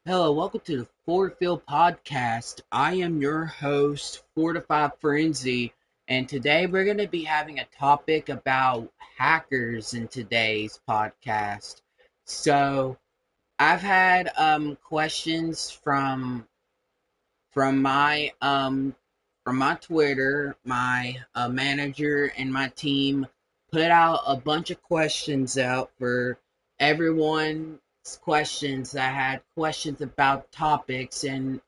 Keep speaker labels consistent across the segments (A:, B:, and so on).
A: Hello, welcome to the FortField podcast. I am your host, Fortified Frenzy, and today we're going to be having a topic about hackers in today's podcast. So, I've had questions from my from my Twitter. My manager and my team put out a bunch of questions out for everyone's questions. I had questions about topics, and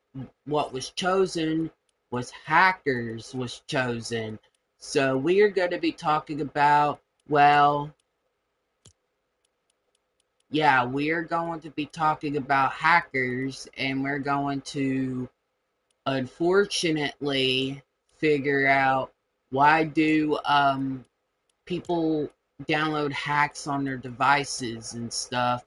A: what was chosen was hackers was chosen. So we are going to be talking about, well, yeah, we are going to be talking about hackers, and we're going to unfortunately figure out why do people download hacks on their devices and stuff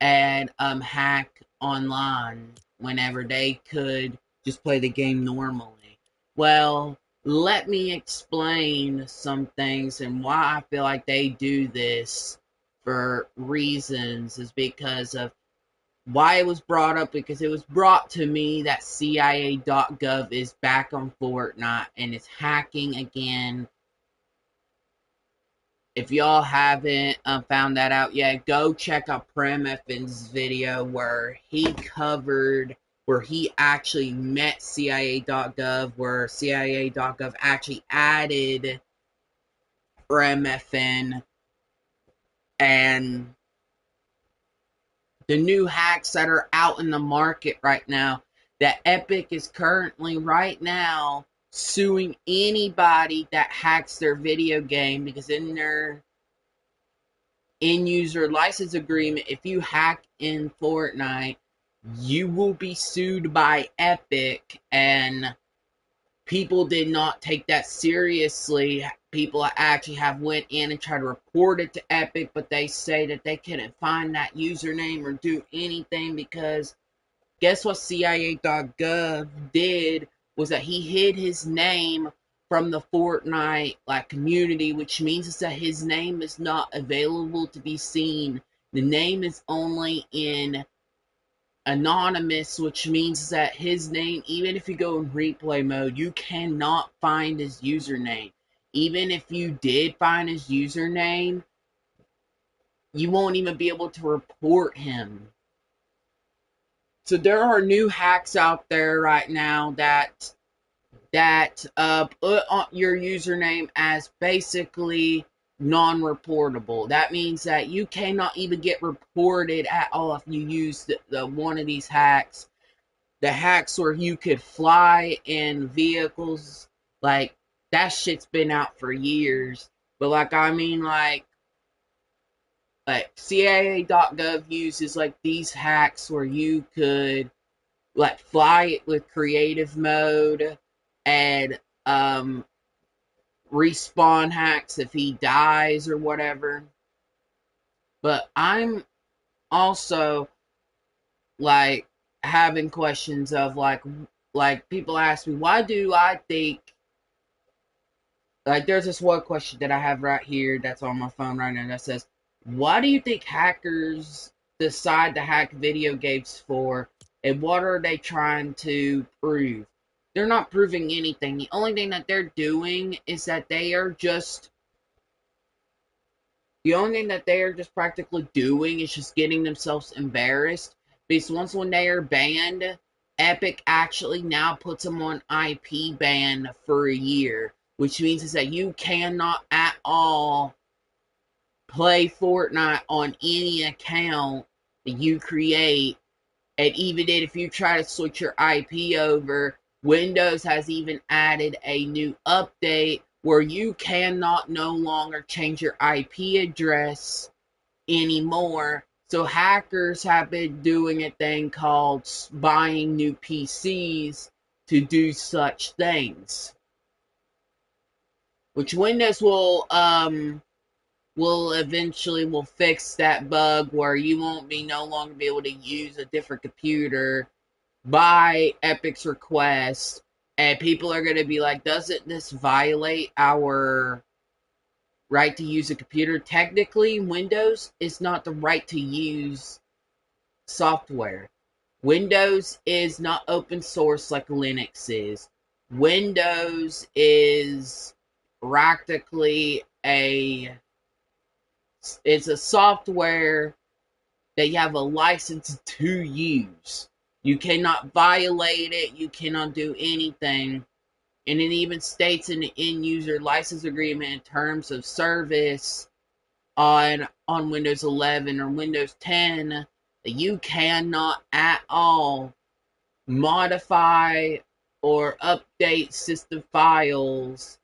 A: and hack online whenever they could just play the game normally. Well, let me explain some things and why I feel like they do this for reasons is because of why it was brought up, because it was brought to me that CIA.gov is back on Fortnite and it's hacking again. If y'all haven't found that out yet, go check out PremFN's video where he actually met CIA.gov, where CIA.gov actually added PremFN, and the new hacks that are out in the market right now, that Epic is currently right now suing anybody that hacks their video game, because in their end user license agreement, if you hack in Fortnite, you will be sued by Epic, and people did not take that seriously. People actually have went in and tried to report it to Epic, but they say that they couldn't find that username or do anything, because guess what CIA.gov did was that he hid his name from the Fortnite community, which means that his name is not available to be seen. The name is only in anonymous, which means that his name, even if you go in replay mode, you cannot find his username. Even if you did find his username, you won't even be able to report him. So there are new hacks out there right now that put on your username as basically non-reportable. That means that you cannot even get reported at all if you use the one of these hacks. The hacks where you could fly in vehicles, like, that shit's been out for years. But like CIA.gov uses these hacks where you could fly it with creative mode, and respawn hacks if he dies or whatever. But I'm also having questions of people ask me, why do I think, there's this one question that I have right here that's on my phone right now that says, why do you think hackers decide to hack video games for, and what are they trying to prove? They're not proving anything. The only thing that they're doing is that the only thing that they are just practically doing is just getting themselves embarrassed. Because once when they are banned, Epic actually now puts them on IP ban for a year, which means is that you cannot at all play Fortnite on any account that you create. And even if you try to switch your IP over, Windows has even added a new update where you cannot no longer change your IP address anymore. So hackers have been doing a thing called buying new PCs to do such things, which Windows will eventually fix that bug where you won't be no longer be able to use a different computer by Epic's request, and people are going to be like, doesn't this violate our right to use a computer? Technically, Windows is not the right to use software. Windows is not open source like Linux is. Windows is practically it's a software that you have a license to use. You cannot violate it, you cannot do anything. And it even states in the end user license agreement in terms of service on Windows 11 or Windows 10 that you cannot at all modify or update system files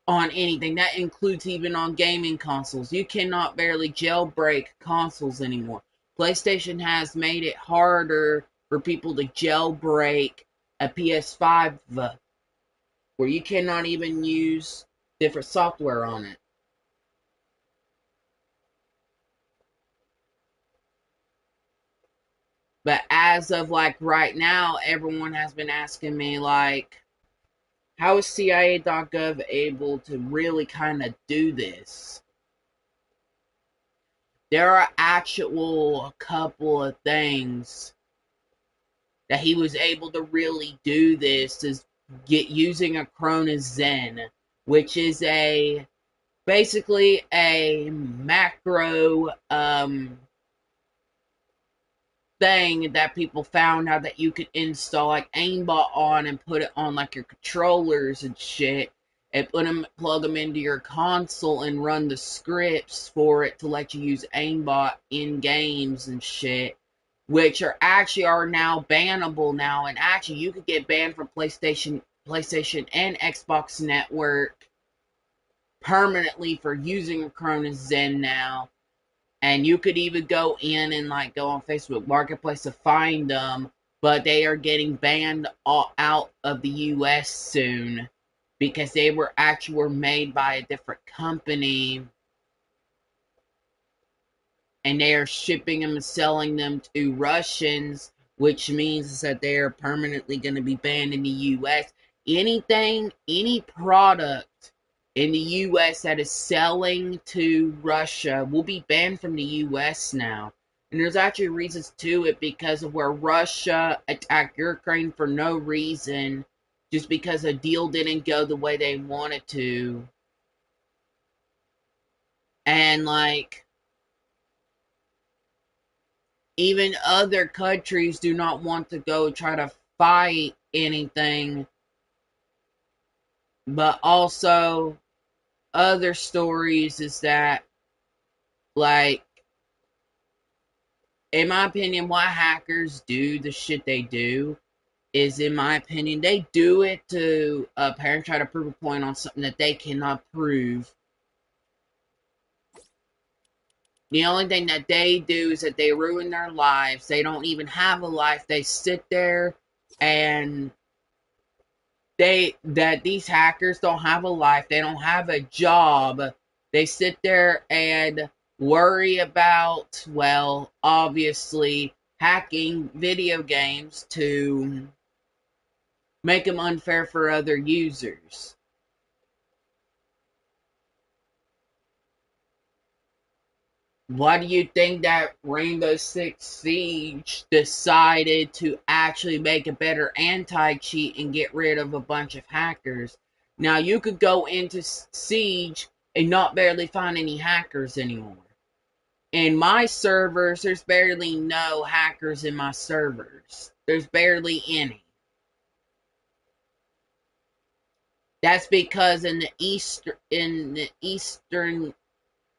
A: on anything. That includes even on gaming consoles. You cannot barely jailbreak consoles anymore. PlayStation has made it harder for people to jailbreak a PS5 where you cannot even use different software on it. But as of like right now, everyone has been asking me like, how is CIA.gov able to really kind of do this? There are actual couple of things that he was able to really do this is get using Acronis Zen, which is basically a macro thing that people found out that you could install like aimbot on and put it on like your controllers and shit and plug them into your console and run the scripts for it to let you use aimbot in games and shit, which are now bannable now. And actually you could get banned from PlayStation and Xbox Network permanently for using Acronis Zen now. And you could even go in and like go on Facebook Marketplace to find them, but they are getting banned out of the US soon because they were made by a different company, and they are shipping them and selling them to Russians, which means that they are permanently going to be banned in the US. Any product in the US that is selling to Russia will be banned from the US now. And there's actually reasons to it because of where Russia attacked Ukraine for no reason, just because a deal didn't go the way they wanted to. And like, even other countries do not want to go try to fight anything, but also other stories is that, like, in my opinion, why hackers do the shit they do is, in my opinion, they do it to apparently try to prove a point on something that they cannot prove. The only thing that they do is that they ruin their lives. They don't even have a life. They sit there and these hackers don't have a life. They don't have a job. They sit there and worry about, well, obviously hacking video games to make them unfair for other users. Why do you think that Rainbow Six Siege decided to actually make a better anti-cheat and get rid of a bunch of hackers? Now, you could go into Siege and not barely find any hackers anymore. In my servers, there's barely no hackers in my servers. There's barely any. That's because in the eastern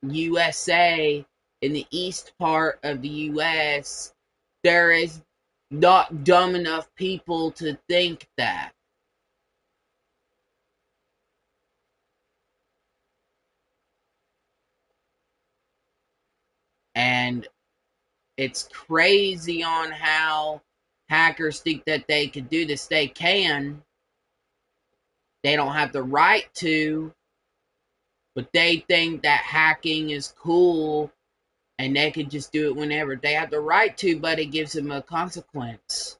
A: USA, in the east part of the US, there is not dumb enough people to think that. And it's crazy on how hackers think that they can do this. They can. They don't have the right to, but they think that hacking is cool and they can just do it whenever. They have the right to, but it gives them a consequence.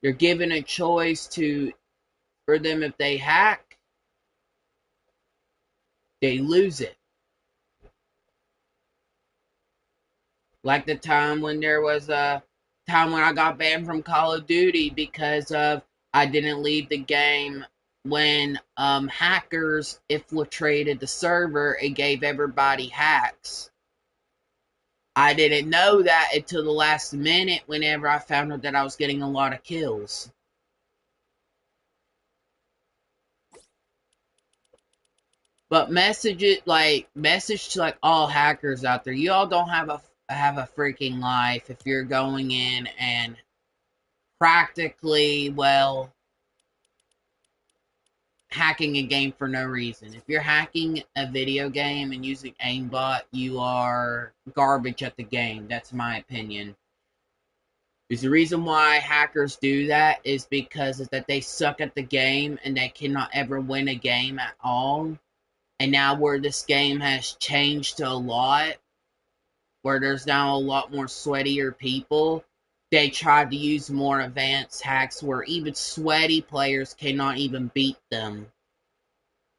A: They're given a choice for them. If they hack, they lose it. Like the time when there was a time when I got banned from Call of Duty because of I didn't leave the game when hackers infiltrated the server and gave everybody hacks. I didn't know that until the last minute whenever I found out that I was getting a lot of kills. But message to like all hackers out there. You all don't have a freaking life if you're going in and practically, well, hacking a game for no reason. If you're hacking a video game and using aimbot, you are garbage at the game. That's my opinion. Because the reason why hackers do that is because is that they suck at the game and they cannot ever win a game at all. And now where this game has changed a lot, where there's now a lot more sweatier people, they tried to use more advanced hacks where even sweaty players cannot even beat them.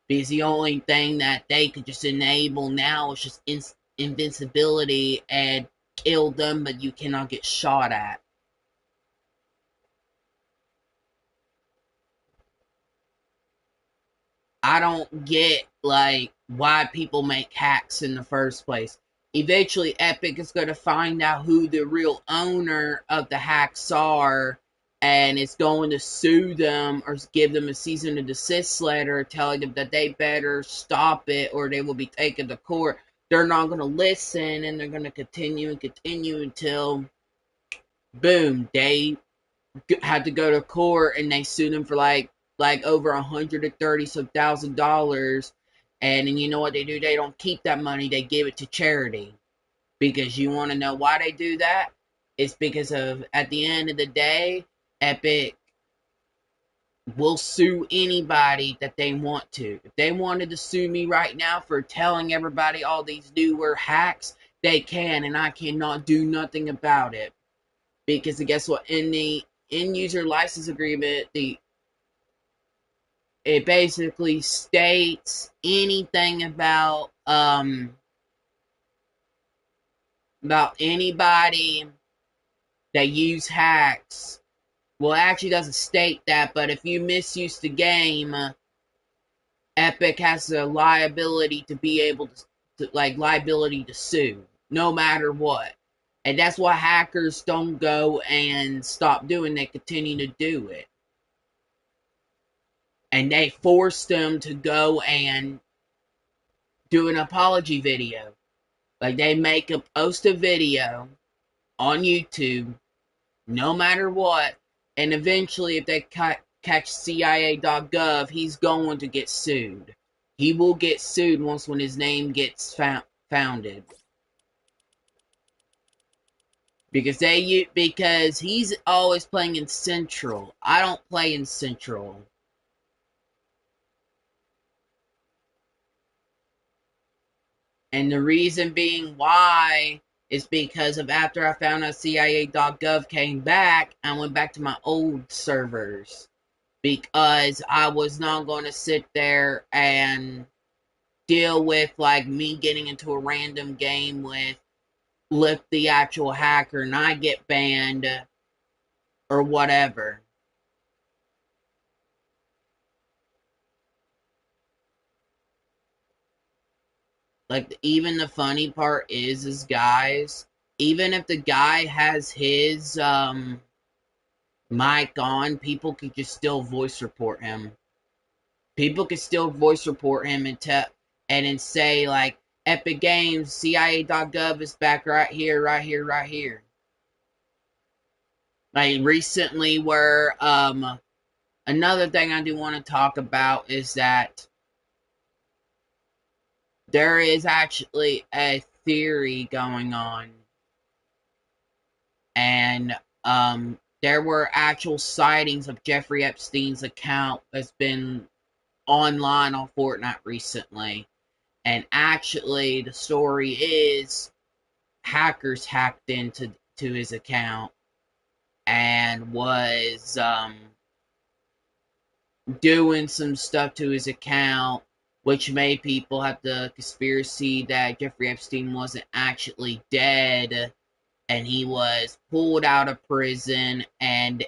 A: Because the only thing that they could just enable now is just invincibility and kill them, but you cannot get shot at. I don't get like why people make hacks in the first place. Eventually, Epic is going to find out who the real owner of the hacks are, and it's going to sue them or give them a cease and desist letter telling them that they better stop it or they will be taken to court. They're not going to listen, and they're going to continue and continue until, boom, they had to go to court and they sued him for like over $130,000. And you know what they do? They don't keep that money, they give it to charity. Because you want to know why they do that? It's because of, at the end of the day, Epic will sue anybody that they want to. If they wanted to sue me right now for telling everybody all these newer hacks, they can, and I cannot do nothing about it. Because guess what? In the end user license agreement, it basically states anything about anybody that use hacks. Well, it actually doesn't state that, but if you misuse the game, Epic has the liability to be able liability to sue, no matter what. And that's why hackers don't go and stop doing. They continue to do it. And they force them to go and do an apology video. Like they make a post a video on YouTube, no matter what, and eventually, if they catch CIA.gov, he's going to get sued. He will get sued once when his name gets founded. Because he's always playing in Central. I don't play in Central. And the reason being why is because of after I found out CIA.gov came back, I went back to my old servers. Because I was not going to sit there and deal with like me getting into a random game with the actual hacker and I get banned or whatever. Like, even the funny part is guys, even if the guy has his mic on, people could just still voice report him. People could still voice report him and then say like, Epic Games, CIA.gov is back right here, right here, right here. Like recently, where another thing I do want to talk about is that there is actually a theory going on, and there were actual sightings of Jeffrey Epstein's account that's been online on Fortnite recently. And actually, the story is hackers hacked into his account and was doing some stuff to his account, which made people have the conspiracy that Jeffrey Epstein wasn't actually dead, and he was pulled out of prison, and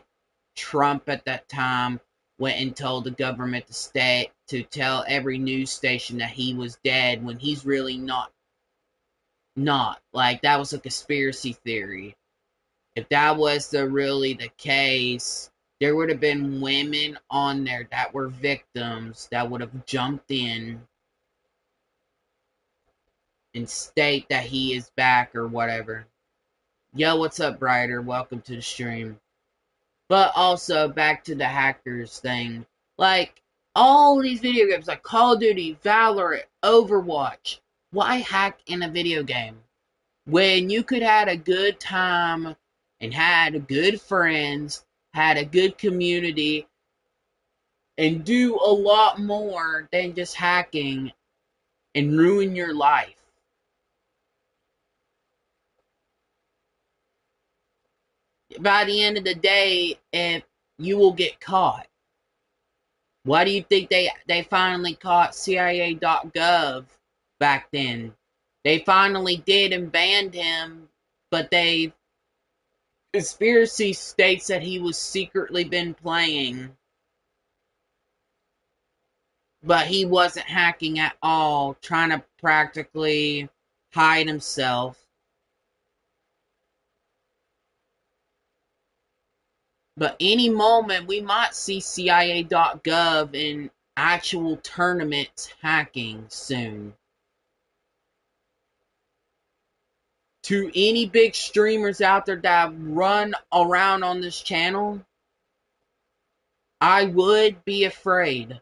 A: Trump at that time went and told the government to tell every news station that he was dead when he's really not. Like, that was a conspiracy theory. If that was really the case, there would have been women on there that were victims that would have jumped in and state that he is back or whatever. Yo, what's up, Brighter? Welcome to the stream. But also, back to the hackers thing. Like, all these video games, like Call of Duty, Valorant, Overwatch, why hack in a video game? When you could have a good time and had good friends, had a good community, and do a lot more than just hacking and ruin your life. By the end of the day, if you will get caught. Why do you think they finally caught CIA.gov back then? They finally did and banned him, but conspiracy states that he was secretly been playing, but he wasn't hacking at all, trying to practically hide himself. But any moment we might see CIA.gov in actual tournaments hacking soon. To any big streamers out there that run around on this channel, I would be afraid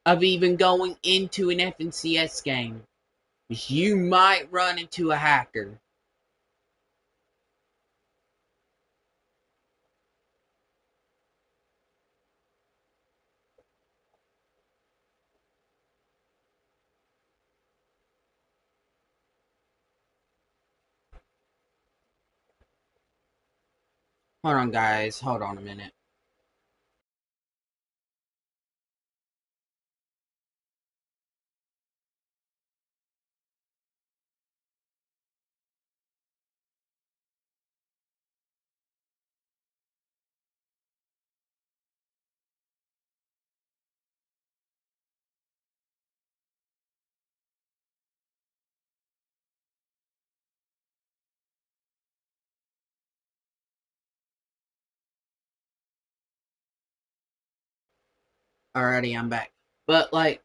A: of even going into an FNCS game, because you might run into a hacker. Hold on, guys. Hold on a minute. Alrighty, I'm back. But, like,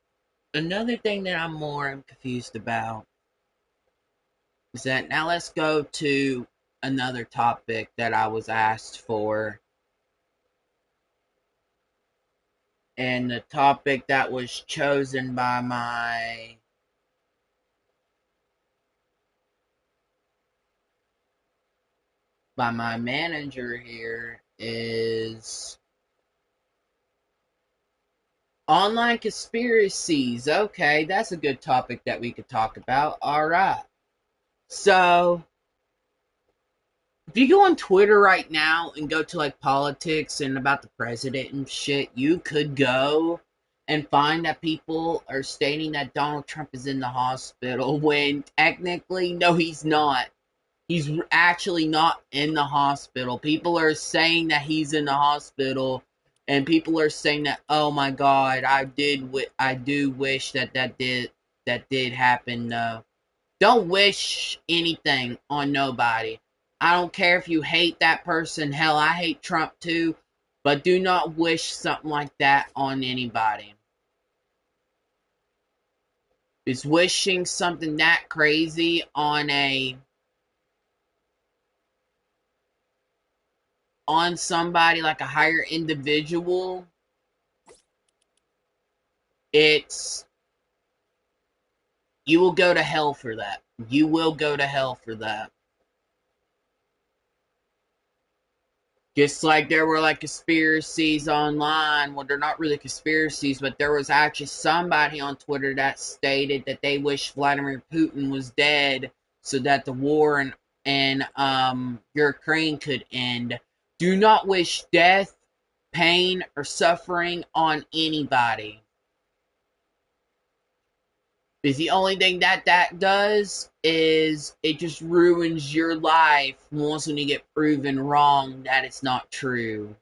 A: another thing that I'm more confused about is that now let's go to another topic that I was asked for. And the topic that was chosen by my manager here is online conspiracies. Okay, that's a good topic that we could talk about. Alright. So, if you go on Twitter right now and go to like politics and about the president and shit, you could go and find that people are stating that Donald Trump is in the hospital when technically, no, he's not. He's actually not in the hospital. People are saying that he's in the hospital, and people are saying that, oh my God, I do wish that did happen. No, don't wish anything on nobody. I don't care if you hate that person. Hell, I hate Trump too, but do not wish something like that on anybody. Is wishing something that crazy on somebody, like a higher individual, you will go to hell for that. You will go to hell for that. Just like there were like conspiracies online. Well, they're not really conspiracies, but there was actually somebody on Twitter that stated that they wish Vladimir Putin was dead so that the war in Ukraine could end. Do not wish death, pain, or suffering on anybody. Because the only thing that does is it just ruins your life once when you get proven wrong that it's not true.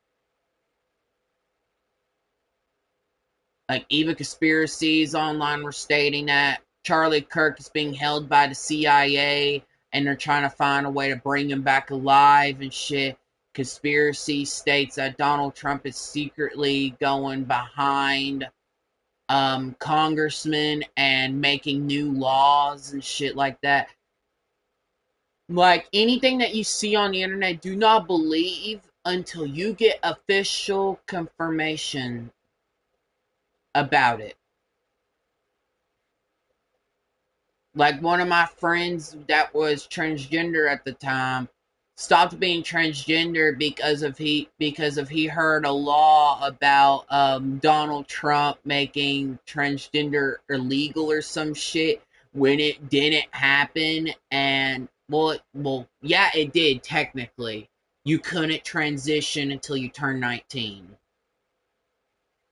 A: Like, even conspiracies online were stating that Charlie Kirk is being held by the CIA and they're trying to find a way to bring him back alive and shit. Conspiracy states that Donald Trump is secretly going behind congressmen and making new laws and shit like that. Like, anything that you see on the internet, do not believe until you get official confirmation about it. Like, one of my friends that was transgender at the time stopped being transgender because of he heard a law about Donald Trump making transgender illegal or some shit when it didn't happen. And yeah, it did technically. You couldn't transition until you turn 19.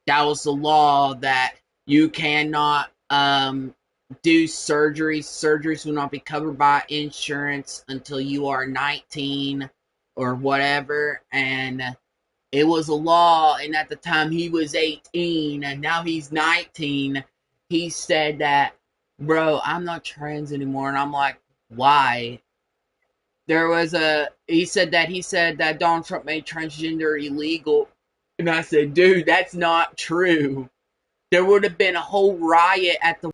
A: That was the law, that you cannot do surgeries. Surgeries will not be covered by insurance until you are 19 or whatever. And it was a law, and at the time he was 18 and now he's 19. He said that, bro, I'm not trans anymore. And I'm like, why? He said that Donald Trump made transgender illegal. And I said, dude, that's not true. There would have been a whole riot at the.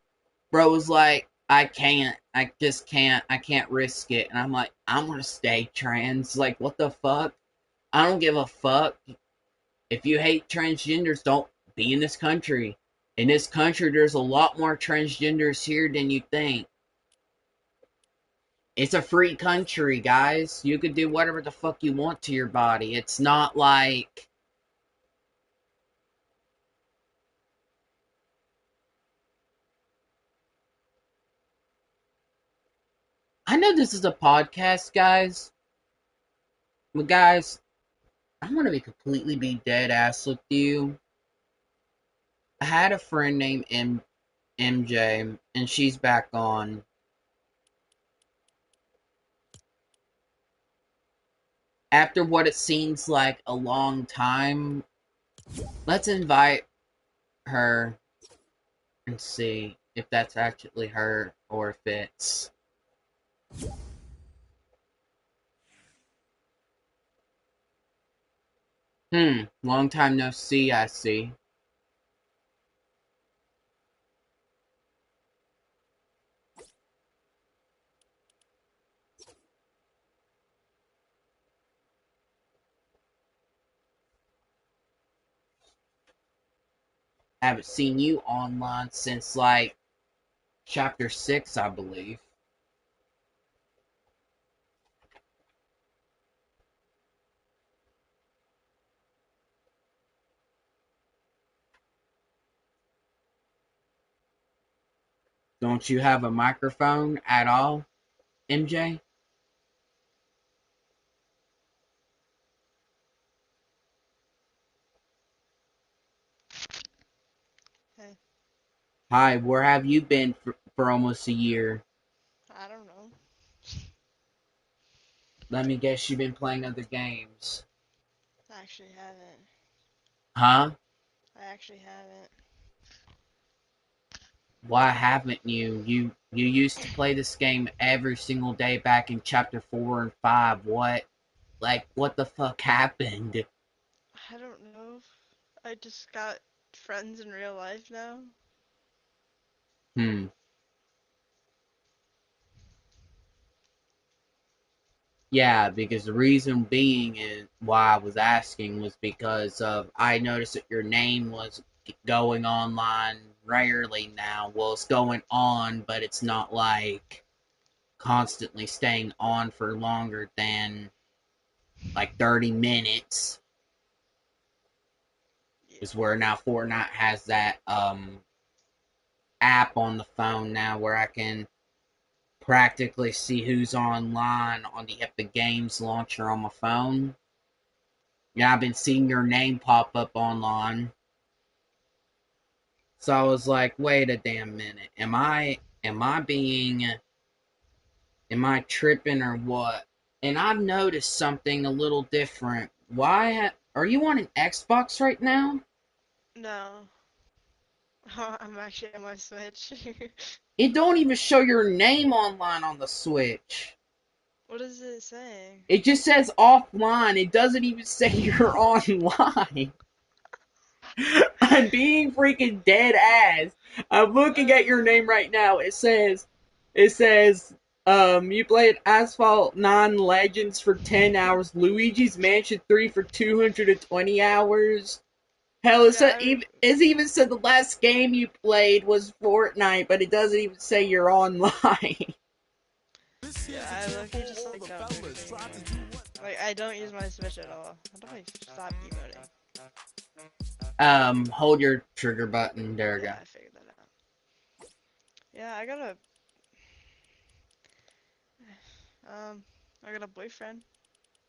A: Bro was like, I can't. I just can't. I can't risk it. And I'm like, I'm gonna stay trans. Like, what the fuck? I don't give a fuck. If you hate transgenders, don't be in this country. In this country, there's a lot more transgenders here than you think. It's a free country, guys. You can do whatever the fuck you want to your body. It's not like. I know this is a podcast, guys. But, guys, I'm gonna be dead ass with you. I had a friend named MJ, and she's back on. After what it seems like a long time, let's invite her and see if that's actually her or if it's. Long time no see, I see. Haven't seen you online since, like, chapter 6, I believe. Don't you have a microphone at all, MJ?
B: Hey,
A: Hi, where have you been for almost a year?
B: I don't know.
A: Let me guess, you've been playing other games.
B: I actually haven't.
A: Huh?
B: I actually haven't.
A: Why haven't you? You used to play this game every single day back in chapter 4 and 5. What the fuck happened?
B: I don't know. I just got friends in real life now.
A: Hmm. Yeah, because the reason being is why I was asking was because of I noticed that your name was going online rarely now. Well, it's going on, but it's not like constantly staying on for longer than like 30 minutes.
B: Yeah.
A: Is where now Fortnite has that app on the phone now where I can practically see who's online on the Epic Games launcher on my phone. Yeah, I've been seeing your name pop up online. So I was like, wait a damn minute. Am I Am I being, am I tripping or what? And I've noticed something a little different. Are you on an Xbox right now?
B: No. I'm actually on my Switch.
A: It don't even show your name online on the Switch.
B: What is it saying?
A: It just says offline. It doesn't even say you're online. I'm being freaking dead ass. I'm looking at your
B: Uh,
A: name right now. It says, you played Asphalt 9 Legends for 10 hours, Luigi's Mansion 3 for 220 hours. Hell,
B: yeah, I,
A: it's even said the last game you played was Fortnite, but it doesn't even say you're online.
B: yeah, I low-key just like don't do anything anymore. Like I don't use my Switch at all. How do I stop emoting?
A: Hold your trigger button. There we
B: Yeah,
A: go.
B: I figured that out. Yeah, um, I got a boyfriend.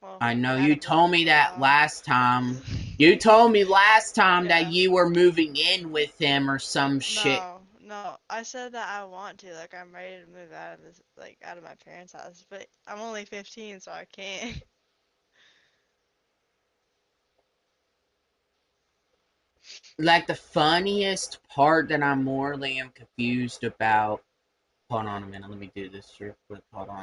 B: Well,
A: I know
B: had
A: you
B: a
A: told
B: boyfriend
A: me
B: for a
A: that
B: while.
A: last time. You told me last time that
B: Yeah.
A: you were moving in with him or some shit.
B: No, no. I said that I want to. Like, I'm ready to move out of this, like, out of my parents' house. But I'm only 15, so I can't.
A: Like the funniest part that I'm morally am confused about. Hold on a minute, let me do this real quick. Hold on.